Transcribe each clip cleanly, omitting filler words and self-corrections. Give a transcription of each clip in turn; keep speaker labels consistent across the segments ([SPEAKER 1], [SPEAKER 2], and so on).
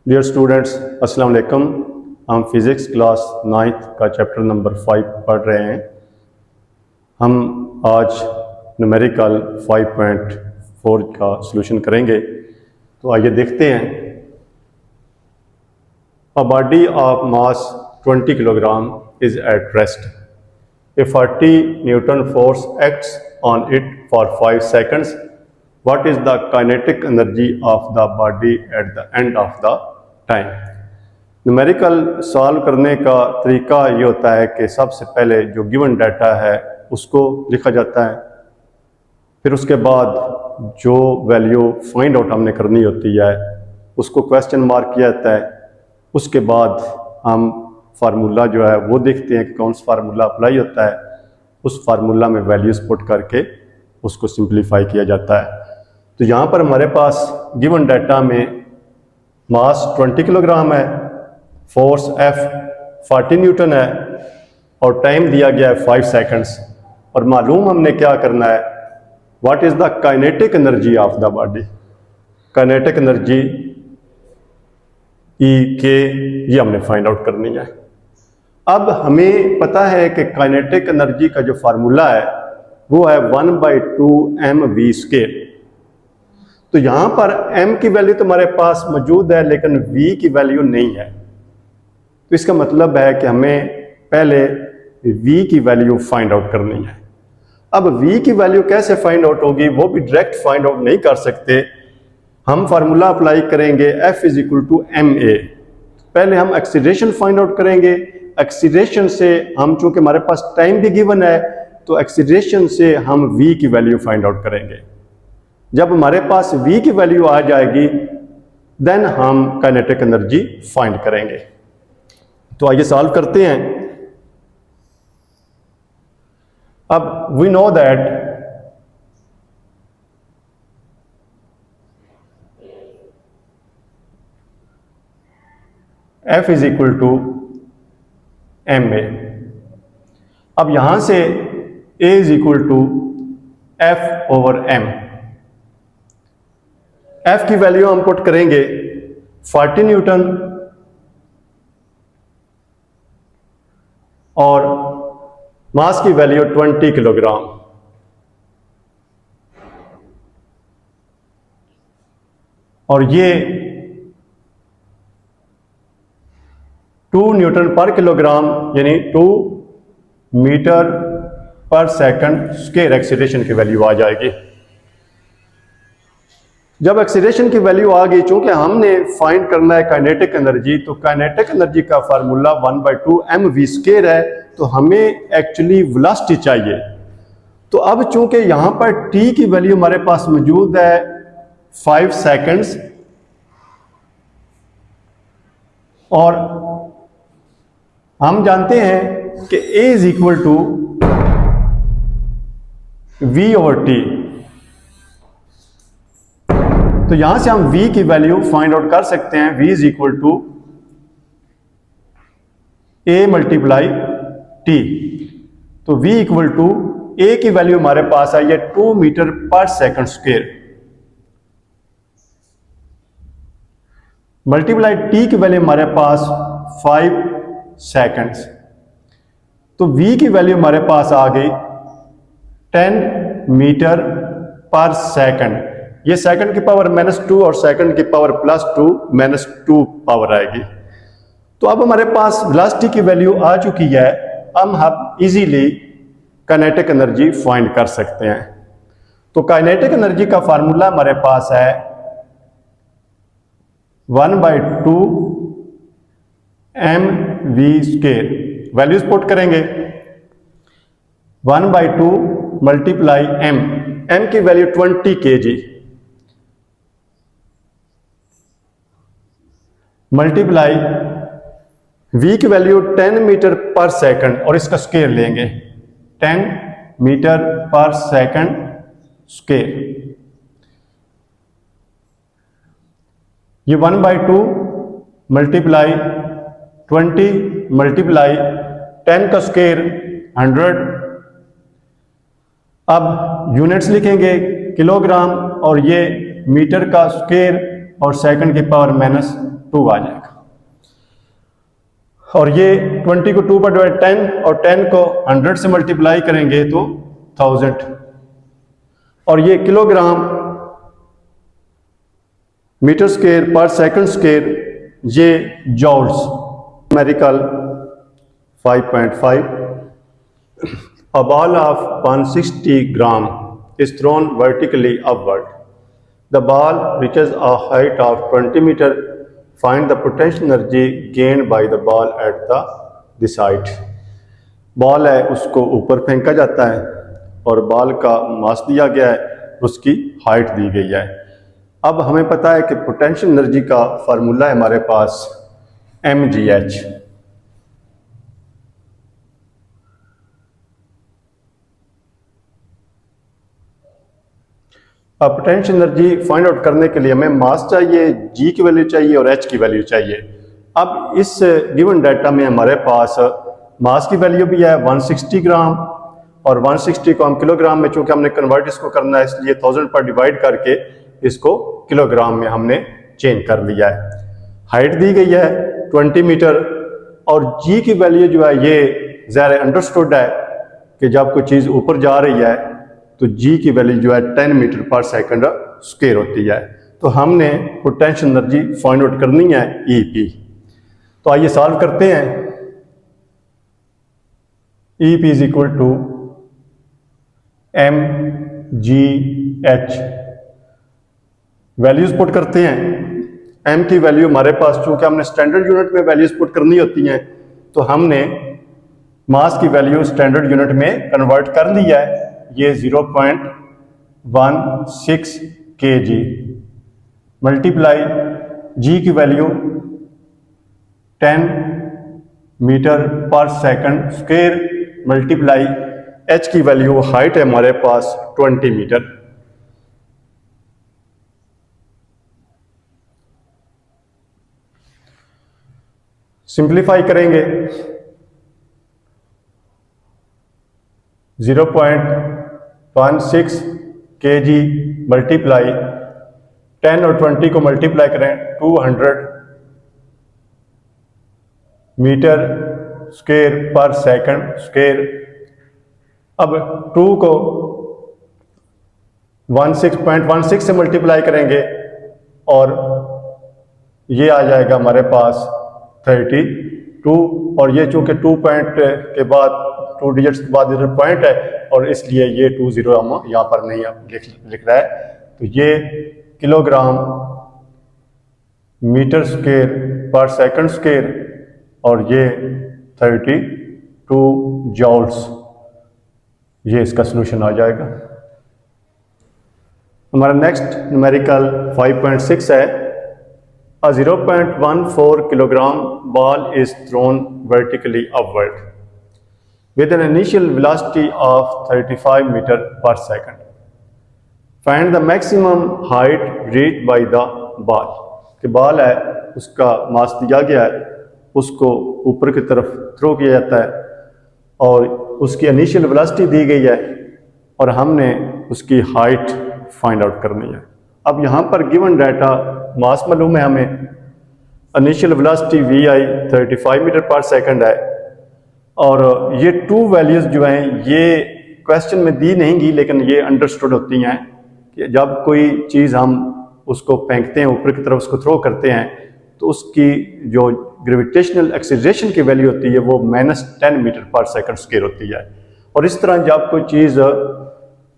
[SPEAKER 1] Dear students, अस्सलाम वालेकुम। हम फिज़िक्स क्लास 9th का चैप्टर नंबर 5 पढ़ रहे हैं। हम आज न्यूमेरिकल 5.4 का सॉल्यूशन करेंगे। तो आइए देखते हैं। A body of mass 20 kilogram is at rest. A 40 Newton force acts on it for 5 seconds. What is the kinetic energy of the body at the end of the time? Numerical solve करने का तरीका ये होता है कि सबसे पहले जो गिवन डाटा है उसको लिखा जाता है, फिर उसके बाद जो वैल्यू फाइंड आउट हमने करनी होती है उसको क्वेश्चन मार्क किया जाता है। उसके बाद हम फार्मूला जो है वो देखते हैं कि कौन सा फार्मूला अप्लाई होता है, उस फार्मूला में वैल्यूज पुट करके उसको सिंप्लीफाई किया जाता है। तो यहाँ पर हमारे पास गिवन डाटा में मास 20 किलोग्राम है, फोर्स F 40 न्यूटन है और टाइम दिया गया है 5 सेकंड्स। और मालूम हमने क्या करना है, what is the kinetic energy of the body. Kinetic energy E के ये हमने फाइंड आउट करनी है। अब हमें पता है कि काइनेटिक एनर्जी का जो फार्मूला है वो है 1/2 mv²। तो यहां पर m की वैल्यू तो हमारे पास मौजूद है लेकिन v की वैल्यू नहीं है। तो इसका मतलब है कि हमें पहले v की वैल्यू फाइंड आउट करनी है। अब v की वैल्यू कैसे फाइंड आउट होगी, वो भी डायरेक्ट फाइंड आउट नहीं कर सकते। हम फार्मूला अप्लाई करेंगे F = ma। पहले हम एक्सीलरेशन फाइंड आउट करेंगे। एक्सीलरेशन से हम, चूंकि हमारे पास टाइम भी गिवन है, तो एक्सीलरेशन से हम v की वैल्यू फाइंड आउट करेंगे। जब हमारे पास v की वैल्यू आ जाएगी देन हम काइनेटिक एनर्जी फाइंड करेंगे। तो आइए सॉल्व करते हैं। अब we know that F = ma। अब यहां से A = F/m। F की वैल्यू हम पुट करेंगे 40 न्यूटन और मास की वैल्यू 20 किलोग्राम। और ये 2 न्यूटन पर किलोग्राम यानी 2 metre per second square acceleration की वैल्यू आ जाएगी। जब एक्सीलरेशन की वैल्यू आ गई, चूंकि हमने फाइंड करना है काइनेटिक एनर्जी, तो काइनेटिक एनर्जी का फार्मूला 1/2 mv² है, तो हमें एक्चुअली वेलोसिटी चाहिए। तो अब चूंकि यहां पर t की वैल्यू हमारे पास मौजूद है 5 सेकंड्स और हम जानते हैं कि A = v/t। तो यहां से हम v की वैल्यू फाइंड आउट कर सकते हैं। v = A × t। तो v = A की वैल्यू हमारे पास आई है 2 metre per second square multiply t की वैल्यू हमारे पास 5 सेकंड्स। तो v की वैल्यू हमारे पास आ गई 10 मीटर पर सेकंड। ये सेकंड की पावर -2 और सेकंड की पावर +2 -2 पावर आएगी। तो अब हमारे पास वेलोसिटी की वैल्यू आ चुकी है। हम इजीली काइनेटिक एनर्जी फाइंड कर सकते हैं। तो काइनेटिक एनर्जी का फार्मूला हमारे पास है 1/2 mv²। वैल्यूज पुट करेंगे 1/2 मल्टीप्लाई m की वैल्यू 20 kg मल्टीप्लाई v की वैल्यू 10 मीटर पर सेकंड और इसका स्क्वायर लेंगे 10 मीटर पर सेकंड स्क्वायर। ये 1/2 मल्टीप्लाई 20 मल्टीप्लाई 10 का स्क्वायर 100। अब यूनिट्स लिखेंगे किलोग्राम और ये मीटर का स्क्वायर और सेकंड की पावर 2 आ जाएगा। और ये 20 को 2 पर डिवाइड 10 और 10 को 100 से मल्टीप्लाई करेंगे तो 1000। और ये किलोग्राम मीटर स्क्वायर पर सेकंड स्क्वायर, ये joules. Numerical 5.5 A ball of 160 gram is thrown vertically upward. The ball reaches a height of 20 meter. Find the potential energy gained by the ball at this height. Ball है उसको ऊपर फेंका जाता है और ball का मास दिया गया है, उसकी हाइट दी गई है। अब हमें पता है कि पोटेंशियल एनर्जी का फार्मूला है हमारे पास mgh। अब पोटेंशियल एनर्जी फाइंड आउट करने के लिए हमें मास चाहिए, जी की वैल्यू चाहिए और एच की वैल्यू चाहिए। अब इस गिवन डाटा में हमारे पास मास की वैल्यू भी है 160 ग्राम और 160 को हम किलोग्राम में, चूंकि हमने कन्वर्ट इसको करना है इसलिए 1000 पर डिवाइड करके इसको किलोग्राम में हमने चेंज कर लिया है। हाइट दी गई है 20 मीटर और जी की वैल्यू जो है ये ज़ाहिर अंडरस्टूड है कि जब कोई चीज़ ऊपर जा रही है तो जी की वैल्यू जो है 10 मीटर पर सेकंड स्क्वायर होती है। तो हमने पोटेंशियल एनर्जी फाइंड आउट करनी है ईपी। तो आइए सॉल्व करते हैं। EP is equal to M G H. Values put करते हैं। एम की वैल्यू हमारे पास, चूंकि हमने स्टैंडर्ड यूनिट में वैल्यूज पुट करनी होती हैं, तो हमने मास की वैल्यू स्टैंडर्ड यूनिट में कन्वर्ट कर लिया है। ये 0.16 kg मल्टीप्लाई जी की value 10 metre per second square multiply H की वैल्यू हाइट है हमारे पास 20 मीटर। सिंप्लीफाई करेंगे 0.16 kg मल्टीप्लाई 10 और 20 को मल्टीप्लाई करें 200 मीटर स्क्वायर पर सेकंड स्क्वायर। अब 2 को 16.16 से मल्टीप्लाई करेंगे और ये आ जाएगा हमारे पास 32। और ये चूंकि 2 पॉइंट के बाद 2 डिजिट्स के बाद इधर पॉइंट है और इसलिए ये 20 हम यहाँ पर नहीं लिख रहा है। तो ये किलोग्राम मीटर स्क्वायर पर सेकंड स्क्वायर और ये 32 जॉल्स, ये इसका सलूशन आ जाएगा। हमारा नेक्स्ट न्यूमेरिकल 5.6 है। A 0.14 kilogram ball is thrown vertically upward with an initial velocity of 35 meter per second. Find the maximum height reached by the ball. कि ball है उसका मास दिया गया है, उसको ऊपर की तरफ थ्रो किया जाता है और उसकी इनिशियल वेलोसिटी दी गई है और हमने उसकी हाइट फाइंड आउट करनी है। अब यहाँ पर गिवन डाटा मास मालूम है हमें, initial velocity V I 35 metre per second है और ये 2 वैल्यूज जो हैं ये क्वेश्चन में दी नहीं गई लेकिन ये अंडरस्टूड होती हैं कि जब कोई चीज़ हम उसको फेंकते हैं ऊपर की तरफ, उसको थ्रो करते हैं तो उसकी जो ग्रेविटेशनल एक्सीलरेशन की वैल्यू होती है वो -10 मीटर पर सेकंड स्क्वायर होती है। और इस तरह जब कोई चीज़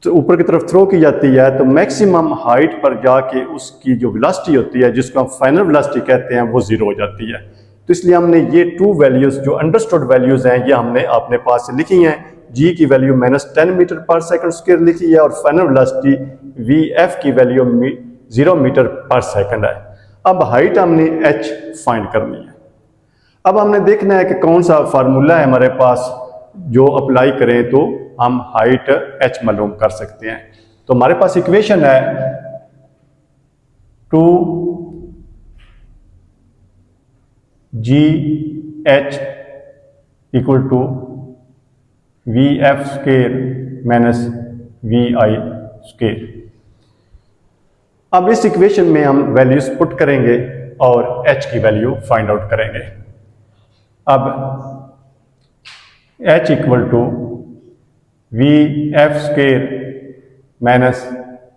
[SPEAKER 1] तो ऊपर की तरफ थ्रो की जाती है तो मैक्सिमम हाइट पर जाके उसकी जो वेलोसिटी होती है, जिसको हम फाइनल वेलोसिटी कहते हैं, वो 0 हो जाती है। तो इसलिए हमने ये 2 वैल्यूज जो अंडरस्टूड वैल्यूज हैं ये हमने अपने पास से लिखी हैं। जी की value -10 metre per second square लिखी है और फाइनल वेलोसिटी वी एफ की वैल्यू 0 मीटर पर सेकंड है। अब हाइट हमने एच फाइंड करनी है। अब हमने देखना है कि कौन सा फार्मूला है हमारे पास जो अप्लाई करें तो हम हाइट एच मालूम कर सकते हैं। तो हमारे पास इक्वेशन है 2gh equal to V F square minus V I square. अब इस इक्वेशन में हम वैल्यूज पुट करेंगे और h की वैल्यू फाइंड आउट करेंगे। अब h equal to V F square minus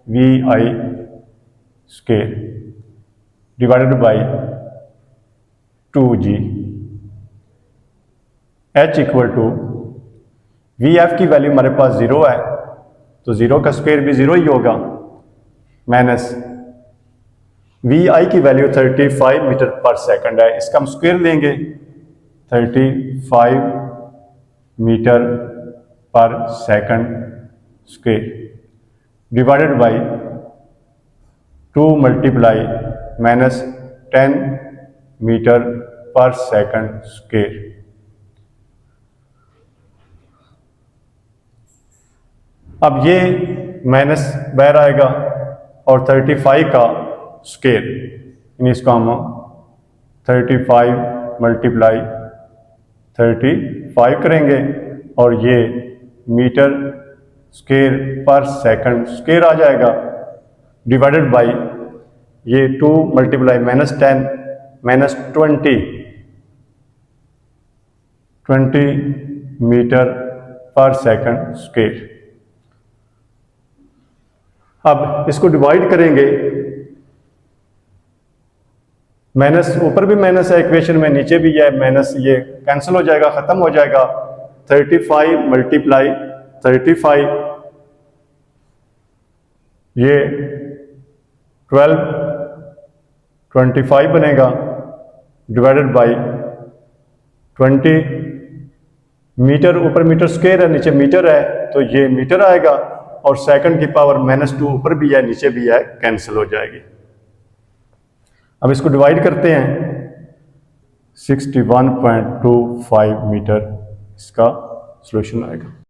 [SPEAKER 1] V I square divided by 2g। h equal to V F की वैल्यू हमारे पास 0 है तो 0 का स्क्वायर भी 0 ही होगा, माइनस वी आई की वैल्यू 35 मीटर पर सेकंड है, इसका हम स्क्वायर लेंगे 35 metre per second square divided by 2 multiply minus 10 metre per second square. अब ये माइनस बाहर आएगा और 35 का स्क्वायर, यानी इसको हम 35 मल्टीप्लाई 35 करेंगे और ये मीटर स्क्वायर पर सेकंड स्क्वायर आ जाएगा डिवाइडेड बाई ये 2 multiply minus 10 minus 20 metre per second square. अब इसको डिवाइड करेंगे, माइनस ऊपर भी माइनस है इक्वेशन में, नीचे भी है माइनस, ये कैंसिल हो जाएगा, खत्म हो जाएगा। 35 मल्टीप्लाई 35 ये 25 बनेगा डिवाइडेड बाई 20 मीटर, ऊपर मीटर स्क्वायर है नीचे मीटर है तो ये मीटर आएगा और सेकंड की पावर -2 ऊपर भी है नीचे भी है, कैंसिल हो जाएगी। अब इसको डिवाइड करते हैं, 61.25 मीटर इसका सॉल्यूशन आएगा।